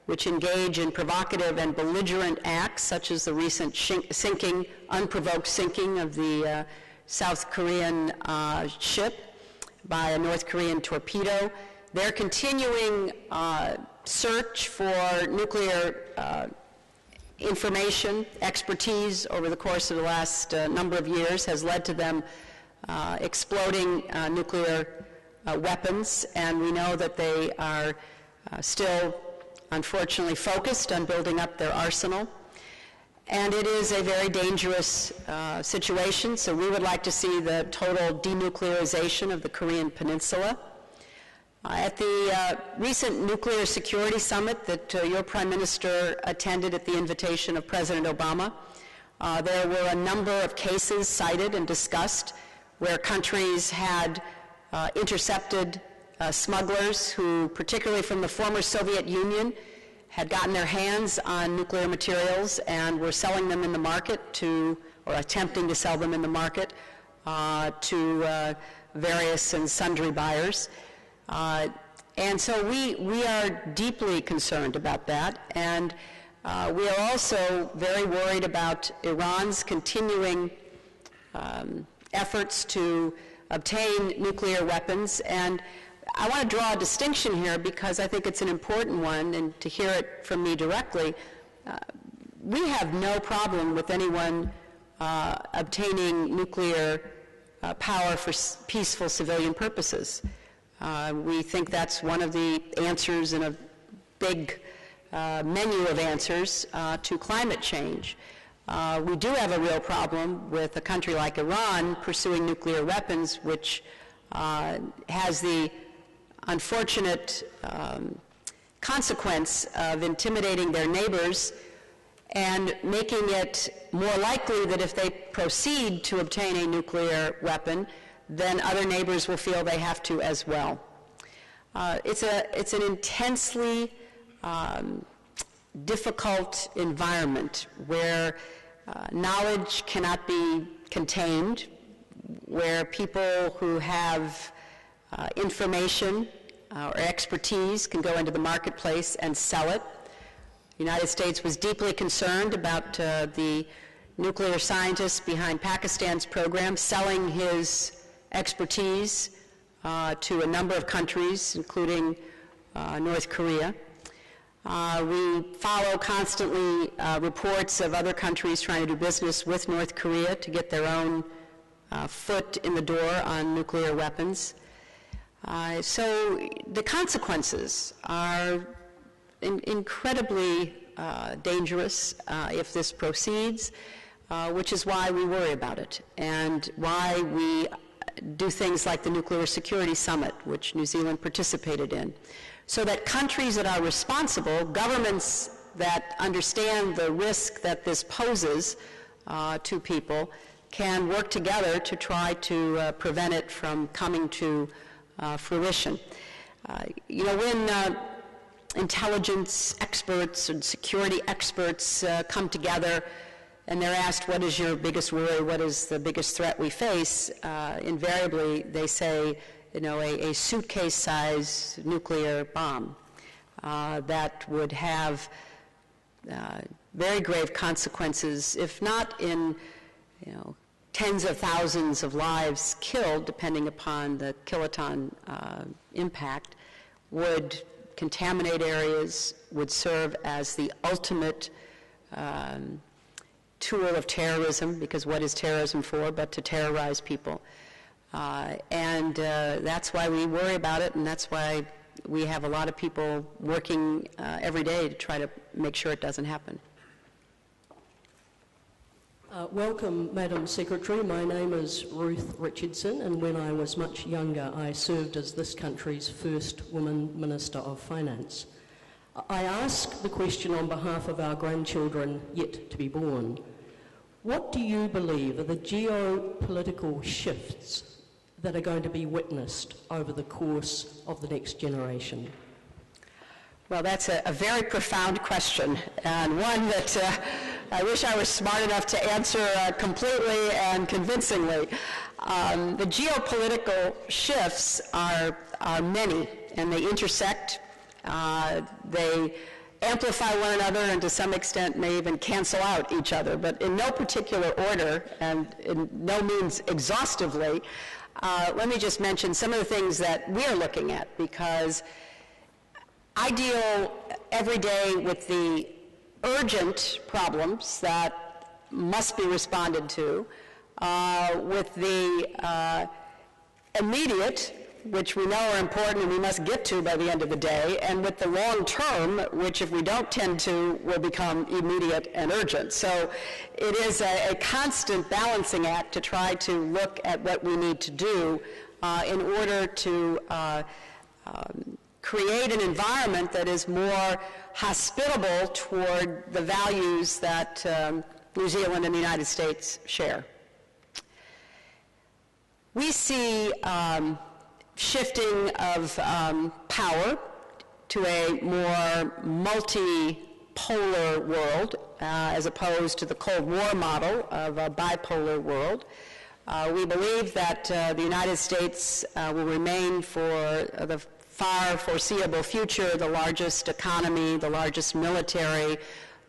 which engage in provocative and belligerent acts, such as the recent unprovoked sinking of the South Korean ship by a North Korean torpedo. Their continuing search for nuclear information, expertise over the course of the last number of years has led to them exploding nuclear weapons, and we know that they are still, unfortunately, focused on building up their arsenal. And it is a very dangerous situation, so we would like to see the total denuclearization of the Korean Peninsula. At the recent Nuclear Security Summit that your Prime Minister attended at the invitation of President Obama, there were a number of cases cited and discussed where countries had intercepted smugglers who, particularly from the former Soviet Union, had gotten their hands on nuclear materials and were selling them in the market or attempting to sell them in the market to various and sundry buyers. And so we are deeply concerned about that, and we are also very worried about Iran's continuing efforts to obtain nuclear weapons. And I want to draw a distinction here because I think it's an important one, and to hear it from me directly, we have no problem with anyone obtaining nuclear power for peaceful civilian purposes. We think that's one of the answers in a big menu of answers to climate change. We do have a real problem with a country like Iran pursuing nuclear weapons, which has the unfortunate consequence of intimidating their neighbors and making it more likely that if they proceed to obtain a nuclear weapon, then other neighbors will feel they have to as well. It's an intensely difficult environment where knowledge cannot be contained, where people who have information or expertise can go into the marketplace and sell it. The United States was deeply concerned about the nuclear scientist behind Pakistan's program selling his expertise to a number of countries, including North Korea. We follow constantly reports of other countries trying to do business with North Korea to get their own foot in the door on nuclear weapons. So the consequences are incredibly dangerous if this proceeds, which is why we worry about it and why we do things like the Nuclear Security Summit, which New Zealand participated in, so that countries that are responsible, governments that understand the risk that this poses to people, can work together to try to prevent it from coming to fruition. When intelligence experts and security experts come together and they're asked, what is your biggest worry, what is the biggest threat we face, invariably they say, a suitcase-size nuclear bomb that would have very grave consequences, if not in, tens of thousands of lives killed, depending upon the kiloton impact, would contaminate areas, would serve as the ultimate tool of terrorism, because what is terrorism for but to terrorize people? And that's why we worry about it, and that's why we have a lot of people working every day to try to make sure it doesn't happen. Welcome, Madam Secretary. My name is Ruth Richardson, and when I was much younger, I served as this country's first woman Minister of Finance. I ask the question on behalf of our grandchildren yet to be born. What do you believe are the geopolitical shifts that are going to be witnessed over the course of the next generation? Well, that's a very profound question, and one that I wish I was smart enough to answer completely and convincingly. The geopolitical shifts are many, and they intersect. They amplify one another and to some extent may even cancel out each other, but in no particular order and in no means exhaustively, let me just mention some of the things that we're looking at, because I deal every day with the urgent problems that must be responded to, with the immediate, which we know are important and we must get to by the end of the day, and with the long term, which if we don't tend to, will become immediate and urgent. So it is a constant balancing act to try to look at what we need to do in order to create an environment that is more hospitable toward the values that New Zealand and the United States share. We see shifting of power to a more multipolar world as opposed to the Cold War model of a bipolar world. We believe that the United States will remain for the far foreseeable future the largest economy, the largest military,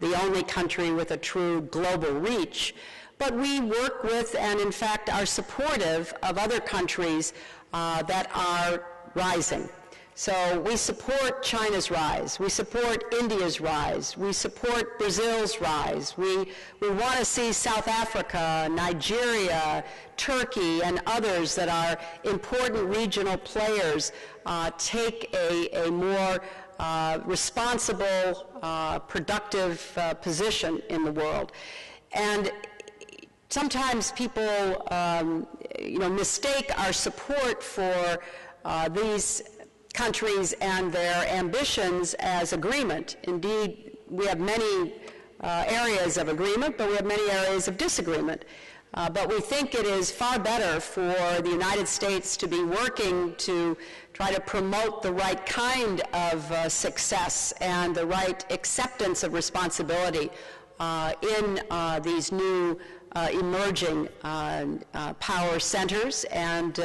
the only country with a true global reach. But we work with and in fact are supportive of other countries that are rising. So we support China's rise, we support India's rise, we support Brazil's rise, we want to see South Africa, Nigeria, Turkey, and others that are important regional players take a more responsible, productive position in the world. And sometimes people mistake our support for these countries and their ambitions as agreement. Indeed, we have many areas of agreement, but we have many areas of disagreement. But we think it is far better for the United States to be working to try to promote the right kind of success and the right acceptance of responsibility in these new emerging power centers, and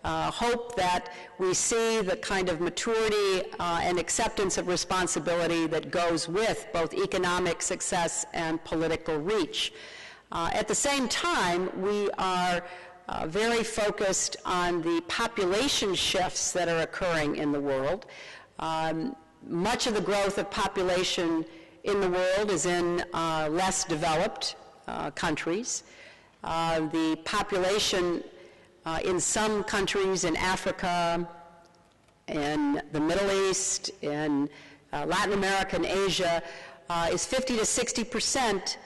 hope that we see the kind of maturity and acceptance of responsibility that goes with both economic success and political reach. At the same time, we are very focused on the population shifts that are occurring in the world. Much of the growth of population in the world is in less developed countries. The population in some countries in Africa, in the Middle East, in Latin America and Asia is 50 to 60%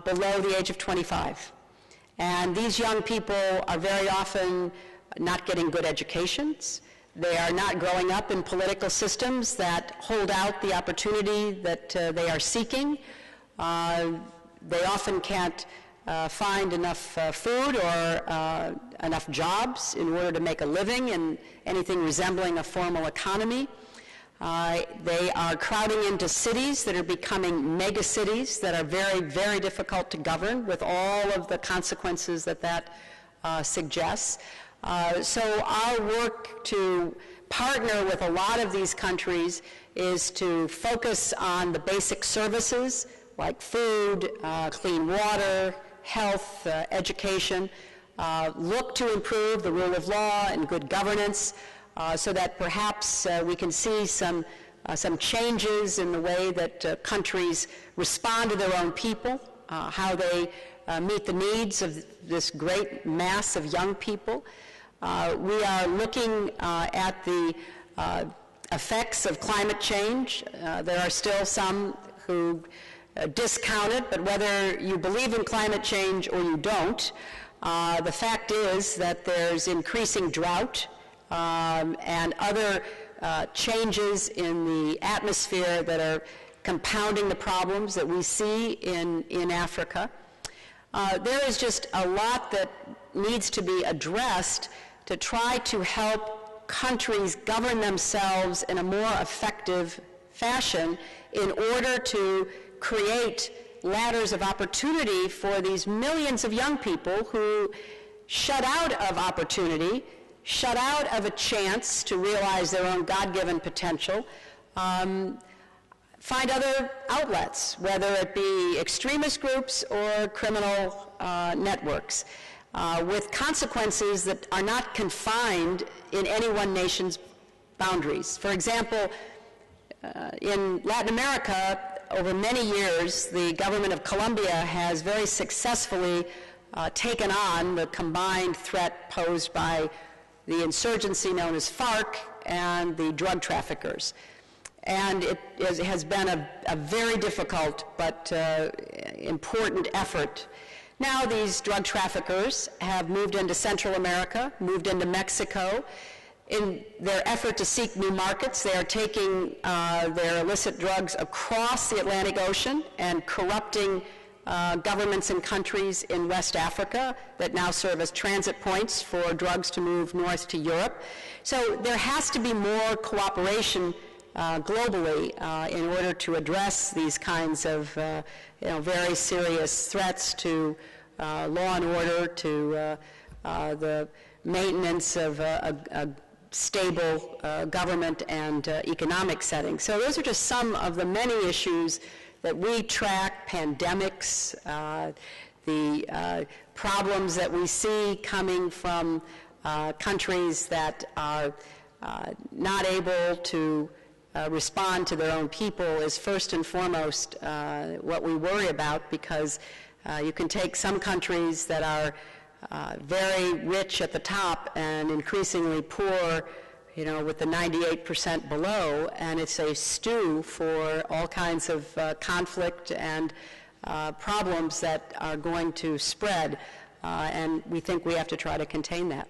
below the age of 25. And these young people are very often not getting good educations. They are not growing up in political systems that hold out the opportunity that they are seeking. They often can't find enough food or enough jobs in order to make a living in anything resembling a formal economy. They are crowding into cities that are becoming mega cities that are very, very difficult to govern, with all of the consequences that that suggests. So our work to partner with a lot of these countries is to focus on the basic services like food, clean water, health, education, look to improve the rule of law and good governance, so that perhaps we can see some changes in the way that countries respond to their own people, how they meet the needs of this great mass of young people. We are looking at the effects of climate change. There are still some who discount it, but whether you believe in climate change or you don't, the fact is that there's increasing drought and other changes in the atmosphere that are compounding the problems that we see in Africa. There is just a lot that needs to be addressed to try to help countries govern themselves in a more effective fashion in order to create ladders of opportunity for these millions of young people who shut out of opportunity, shut out of a chance to realize their own God-given potential, find other outlets, whether it be extremist groups or criminal networks, with consequences that are not confined in any one nation's boundaries. For example, in Latin America, over many years, the government of Colombia has very successfully taken on the combined threat posed by the insurgency known as FARC and the drug traffickers. And it has been a very difficult but important effort. Now these drug traffickers have moved into Central America, moved into Mexico. In their effort to seek new markets, they are taking their illicit drugs across the Atlantic Ocean and corrupting governments and countries in West Africa that now serve as transit points for drugs to move north to Europe. So there has to be more cooperation globally in order to address these kinds of very serious threats to law and order, to the maintenance of a stable government and economic setting. So those are just some of the many issues that we track: pandemics, the problems that we see coming from countries that are not able to respond to their own people is first and foremost what we worry about, because you can take some countries that are very rich at the top and increasingly poor, with the 98% below, and it's a stew for all kinds of conflict and problems that are going to spread, and we think we have to try to contain that.